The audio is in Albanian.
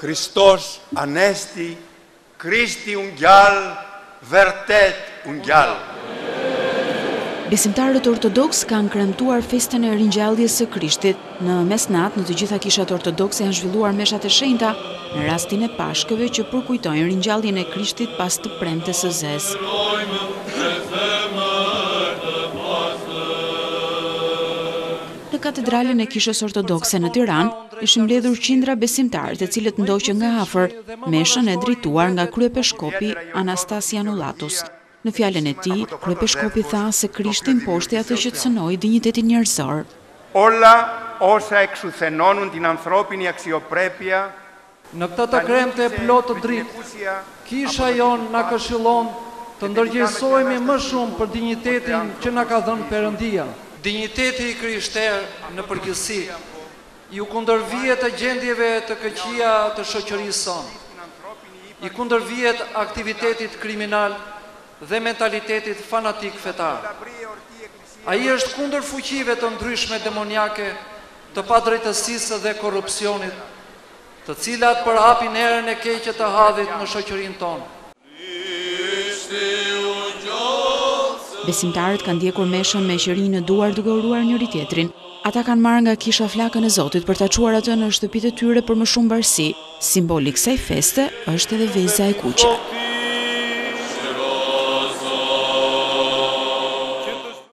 Kristos Anesti, Krishti unë gjallë, vërtet unë gjallë. Besimtarët ortodoks kanë kremtuar festën e ringjalljes së Krishtit. Në mesnat, në të gjitha kishat ortodokse janë zhvilluar meshat e shenjta në rastin e Pashkëve që përkujtojnë ringjalljen e Krishtit pas të premtes së zezë. Në katedralen e kishës ortodokse në Tiranë ishin mbledhur qindra besimtarë të cilët ndoqën nga afër meshën e drejtuar nga kryepeshkopi Anastasianulatus. Në fjalën e tij, kryepeshkopi tha se Krishti mposhti atë që të cënoi dinjitetin njerëzor. Όλα όσα εξουθενώνουν την ανθρώπινη αξιοπρέπεια. Në këtë të kremte plot të dritë, kisha jon na këshillon të ndërgjegjësohemi më shumë për dinjitetin që na ka dhënë Perëndia. Dinjiteti i krishter në përgjithësi ju kundërvihet të gjendjeve të këqija të shoqërisë sonë. I kundërvihet aktivitetit kriminal dhe mentalitetit fanatik fetar. Ai është kundër fuqive të ndryshme demoniake, të padrejtësisë dhe korrupsionit, të cilat përhapin erën e keqe të hadhit në shoqërinë tonë. Besimtarët kanë ndjekur meshën me qërinë në duar duke uruar njëri tjetrin. Ata kanë marrë nga kisha flakën e Zotit për ta çuar atë në shtëpitë e tyre për më shumë varësi. Simboli i kësaj feste është edhe veza e kuqe.